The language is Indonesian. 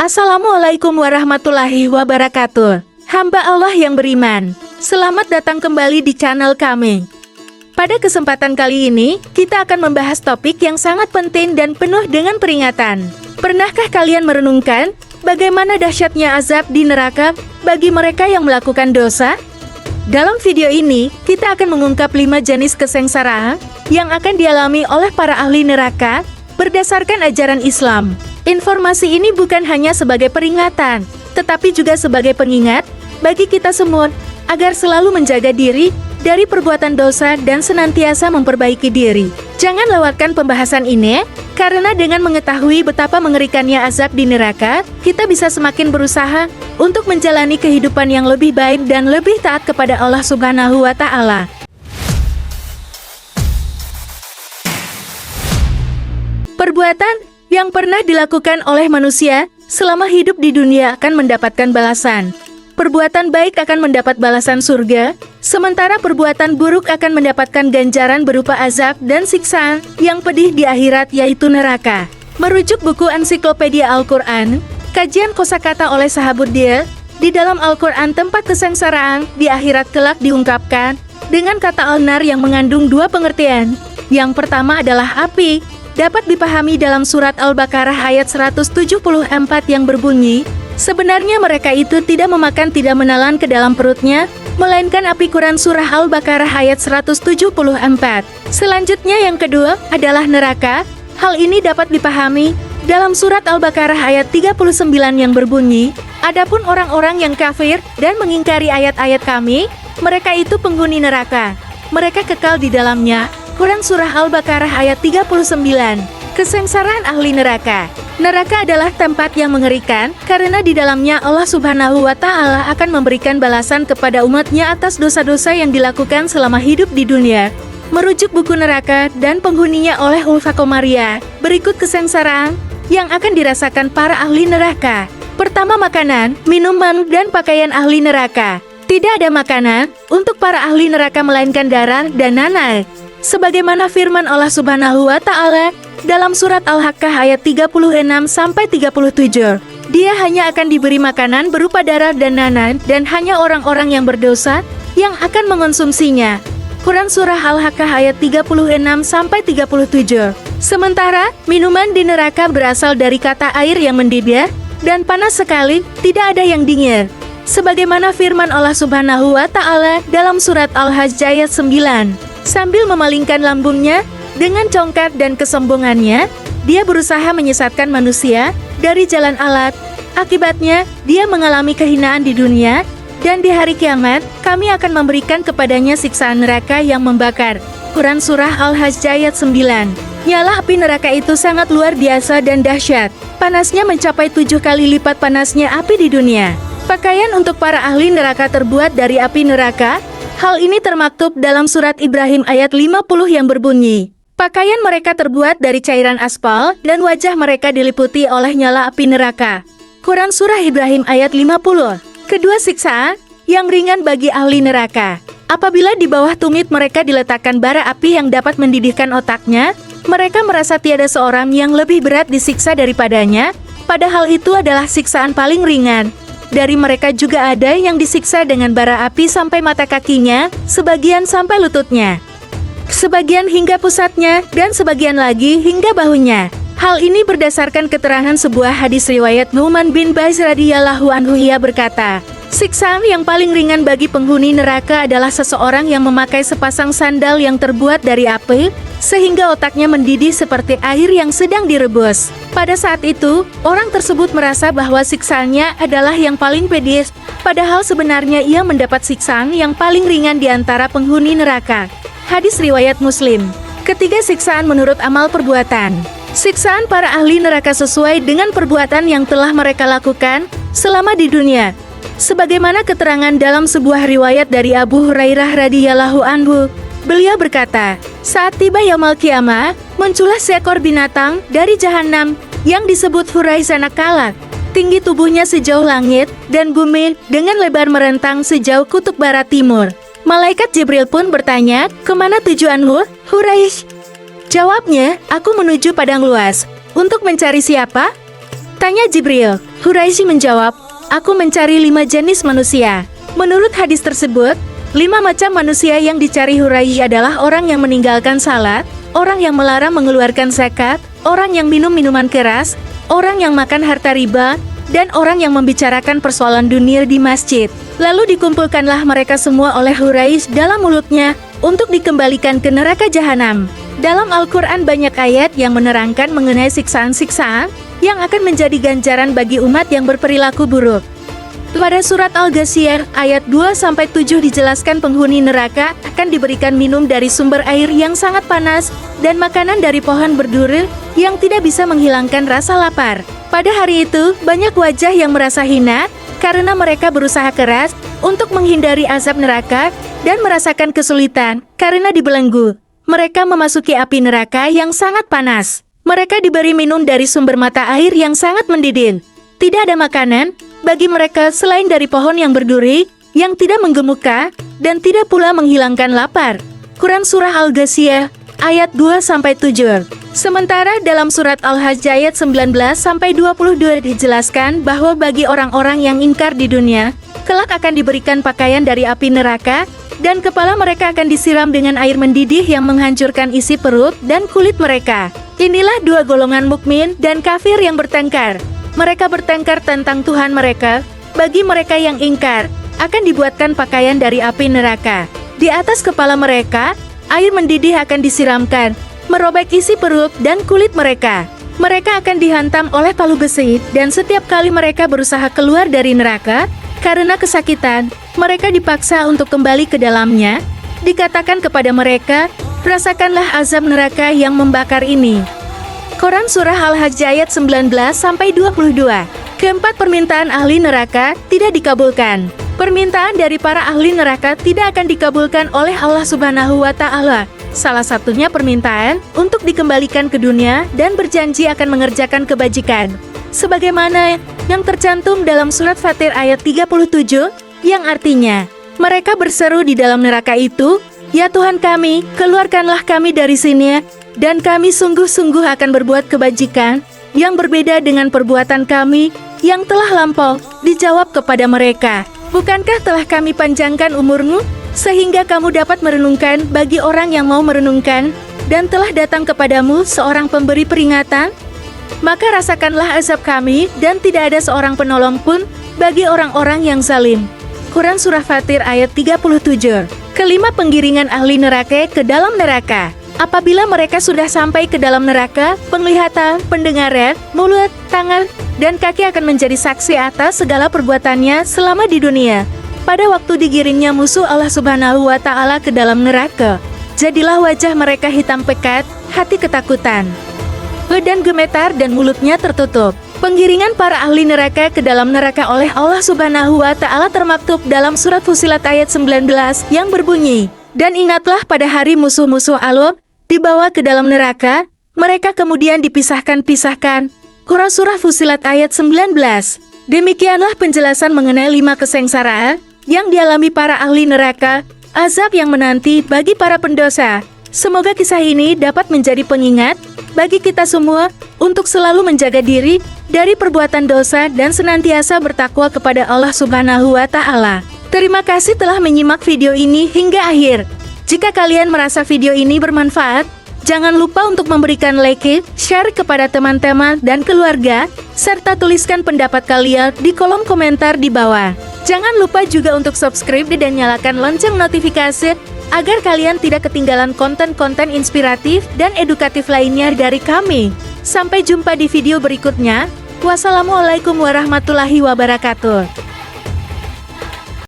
Assalamualaikum warahmatullahi wabarakatuh. Hamba Allah yang beriman, selamat datang kembali di channel kami. Pada kesempatan kali ini, kita akan membahas topik yang sangat penting dan penuh dengan peringatan. Pernahkah kalian merenungkan bagaimana dahsyatnya azab di neraka bagi mereka yang melakukan dosa? Dalam video ini, kita akan mengungkap 5 jenis kesengsaraan yang akan dialami oleh para ahli neraka berdasarkan ajaran Islam. Informasi ini bukan hanya sebagai peringatan, tetapi juga sebagai pengingat bagi kita semua agar selalu menjaga diri dari perbuatan dosa dan senantiasa memperbaiki diri. Jangan lewatkan pembahasan ini, karena dengan mengetahui betapa mengerikannya azab di neraka, kita bisa semakin berusaha untuk menjalani kehidupan yang lebih baik dan lebih taat kepada Allah Subhanahu wa Ta'ala. Perbuatan yang pernah dilakukan oleh manusia selama hidup di dunia akan mendapatkan balasan. Perbuatan baik akan mendapat balasan surga, sementara perbuatan buruk akan mendapatkan ganjaran berupa azab dan siksaan yang pedih di akhirat, yaitu neraka. Merujuk buku Ensiklopedia Al-Quran, kajian kosakata oleh Sahabuddin, di dalam Al-Quran tempat kesengsaraan di akhirat kelak diungkapkan dengan kata al-nar yang mengandung 2 pengertian. Yang pertama adalah api, dapat dipahami dalam surat Al-Baqarah ayat 174 yang berbunyi, sebenarnya mereka itu tidak memakan tidak menelan ke dalam perutnya, melainkan api. Quran surah Al-Baqarah ayat 174. Selanjutnya yang kedua adalah neraka. Hal ini dapat dipahami dalam surat Al-Baqarah ayat 39 yang berbunyi, adapun orang-orang yang kafir dan mengingkari ayat-ayat kami, mereka itu penghuni neraka. Mereka kekal di dalamnya. Quran surah Al-Baqarah ayat 39. Kesengsaraan ahli neraka. Neraka adalah tempat yang mengerikan karena di dalamnya Allah Subhanahu wa Ta'ala akan memberikan balasan kepada umatnya atas dosa-dosa yang dilakukan selama hidup di dunia. Merujuk buku neraka dan penghuninya oleh Ulfa Komaria, berikut kesengsaraan yang akan dirasakan para ahli neraka. Pertama, makanan, minuman, dan pakaian ahli neraka. Tidak ada makanan untuk para ahli neraka melainkan darah dan nanah. Sebagaimana firman Allah Subhanahu wa Ta'ala dalam surat Al-Haqqah ayat 36-37. Dia hanya akan diberi makanan berupa darah dan nanah, dan hanya orang-orang yang berdosa yang akan mengonsumsinya. Quran surah Al-Haqqah ayat 36-37. Sementara minuman di neraka berasal dari kata air yang mendidih dan panas sekali, tidak ada yang dingin. Sebagaimana firman Allah Subhanahu wa Ta'ala dalam surat Al-Hajj ayat 9. Sambil memalingkan lambungnya dengan congkak dan kesombongannya, dia berusaha menyesatkan manusia dari jalan Allah. Akibatnya, dia mengalami kehinaan di dunia, dan di hari kiamat, kami akan memberikan kepadanya siksaan neraka yang membakar. Quran surah Al-Hajj ayat 9. Nyala api neraka itu sangat luar biasa dan dahsyat. Panasnya mencapai 7 kali lipat panasnya api di dunia. Pakaian untuk para ahli neraka terbuat dari api neraka. Hal ini termaktub dalam surat Ibrahim ayat 50 yang berbunyi, pakaian mereka terbuat dari cairan aspal dan wajah mereka diliputi oleh nyala api neraka. Quran surah Ibrahim ayat 50. Kedua, siksaan yang ringan bagi ahli neraka. Apabila di bawah tumit mereka diletakkan bara api yang dapat mendidihkan otaknya, mereka merasa tiada seorang yang lebih berat disiksa daripadanya, padahal itu adalah siksaan paling ringan. Dari mereka juga ada yang disiksa dengan bara api sampai mata kakinya, sebagian sampai lututnya, sebagian hingga pusatnya, dan sebagian lagi hingga bahunya. Hal ini berdasarkan keterangan sebuah hadis riwayat Nu'man bin Bashir radhiyallahu anhu. Ia berkata, siksaan yang paling ringan bagi penghuni neraka adalah seseorang yang memakai sepasang sandal yang terbuat dari api, sehingga otaknya mendidih seperti air yang sedang direbus. Pada saat itu, orang tersebut merasa bahwa siksaannya adalah yang paling pedih, padahal sebenarnya ia mendapat siksaan yang paling ringan di antara penghuni neraka. Hadis riwayat Muslim. Ketiga, siksaan menurut amal perbuatan. Siksaan para ahli neraka sesuai dengan perbuatan yang telah mereka lakukan selama di dunia. Sebagaimana keterangan dalam sebuah riwayat dari Abu Hurairah radhiyallahu anhu, beliau berkata, saat tiba yaumul qiyamah, muncullah seekor binatang dari jahanam yang disebut Huraizana Kalak. Tinggi tubuhnya sejauh langit dan bumi dengan lebar merentang sejauh kutub barat timur. Malaikat Jibril pun bertanya, kemana tujuanmu, Huraiz? Jawabnya, aku menuju padang luas. Untuk mencari siapa? Tanya Jibril. Huraisy menjawab, aku mencari 5 jenis manusia. Menurut hadis tersebut, 5 macam manusia yang dicari Huraisy adalah orang yang meninggalkan salat, orang yang melarang mengeluarkan zakat, orang yang minum minuman keras, orang yang makan harta riba, dan orang yang membicarakan persoalan dunia di masjid. Lalu dikumpulkanlah mereka semua oleh Huraisy dalam mulutnya untuk dikembalikan ke neraka jahanam. Dalam Al-Quran banyak ayat yang menerangkan mengenai siksaan-siksaan yang akan menjadi ganjaran bagi umat yang berperilaku buruk. Pada surat Al-Ghasyiyah ayat 2-7 dijelaskan penghuni neraka akan diberikan minum dari sumber air yang sangat panas dan makanan dari pohon berduri yang tidak bisa menghilangkan rasa lapar. Pada hari itu, banyak wajah yang merasa hina karena mereka berusaha keras untuk menghindari azab neraka dan merasakan kesulitan karena dibelenggu. Mereka memasuki api neraka yang sangat panas. Mereka diberi minum dari sumber mata air yang sangat mendidih. Tidak ada makanan bagi mereka selain dari pohon yang berduri, yang tidak menggemukkan, dan tidak pula menghilangkan lapar. Quran Surah Al-Ghasyiyah, ayat 2-7. Sementara dalam surat Al-Hajj ayat 19-22 dijelaskan bahwa bagi orang-orang yang ingkar di dunia, kelak akan diberikan pakaian dari api neraka, dan kepala mereka akan disiram dengan air mendidih yang menghancurkan isi perut dan kulit mereka. Inilah 2 golongan mukmin dan kafir yang bertengkar. Mereka bertengkar tentang Tuhan mereka. Bagi mereka yang ingkar, akan dibuatkan pakaian dari api neraka. Di atas kepala mereka, air mendidih akan disiramkan, merobek isi perut dan kulit mereka. Mereka akan dihantam oleh palu besi, dan setiap kali mereka berusaha keluar dari neraka, karena kesakitan, mereka dipaksa untuk kembali ke dalamnya. Dikatakan kepada mereka, rasakanlah azab neraka yang membakar ini. Quran Surah Al-Hajj ayat 19-22. Keempat permintaan ahli neraka tidak dikabulkan. Permintaan dari para ahli neraka tidak akan dikabulkan oleh Allah Subhanahu wa Ta'ala. Salah satunya permintaan untuk dikembalikan ke dunia dan berjanji akan mengerjakan kebajikan. Sebagaimana yang tercantum dalam surat Fatir ayat 37, yang artinya, mereka berseru di dalam neraka itu, ya Tuhan kami, keluarkanlah kami dari sini, dan kami sungguh-sungguh akan berbuat kebajikan yang berbeda dengan perbuatan kami yang telah lampau. Dijawab kepada mereka, bukankah telah kami panjangkan umurmu sehingga kamu dapat merenungkan bagi orang yang mau merenungkan, dan telah datang kepadamu seorang pemberi peringatan? Maka rasakanlah azab kami, dan tidak ada seorang penolong pun bagi orang-orang yang zalim. Quran Surah Fatir ayat 37. Kelima penggiringan ahli neraka ke dalam neraka. Apabila mereka sudah sampai ke dalam neraka, penglihatan, pendengaran, mulut, tangan, dan kaki akan menjadi saksi atas segala perbuatannya selama di dunia. Pada waktu digiringnya musuh Allah Subhanahu wa Ta'ala ke dalam neraka, jadilah wajah mereka hitam pekat, hati ketakutan. Badan gemetar dan mulutnya tertutup. Penggiringan para ahli neraka ke dalam neraka oleh Allah Subhanahu wa Ta'ala termaktub dalam surat Fussilat ayat 19 yang berbunyi, dan ingatlah pada hari musuh-musuh Allah dibawa ke dalam neraka, mereka kemudian dipisahkan-pisahkan. Quran Surah Fussilat ayat 19. Demikianlah penjelasan mengenai 5 kesengsaraan yang dialami para ahli neraka, azab yang menanti bagi para pendosa. Semoga kisah ini dapat menjadi pengingat bagi kita semua untuk selalu menjaga diri dari perbuatan dosa dan senantiasa bertakwa kepada Allah Subhanahu wa Ta'ala. Terima kasih telah menyimak video ini hingga akhir. Jika kalian merasa video ini bermanfaat, jangan lupa untuk memberikan like, share kepada teman-teman dan keluarga, serta tuliskan pendapat kalian di kolom komentar di bawah. Jangan lupa juga untuk subscribe dan nyalakan lonceng notifikasi agar kalian tidak ketinggalan konten-konten inspiratif dan edukatif lainnya dari kami. Sampai jumpa di video berikutnya. Wassalamualaikum warahmatullahi wabarakatuh.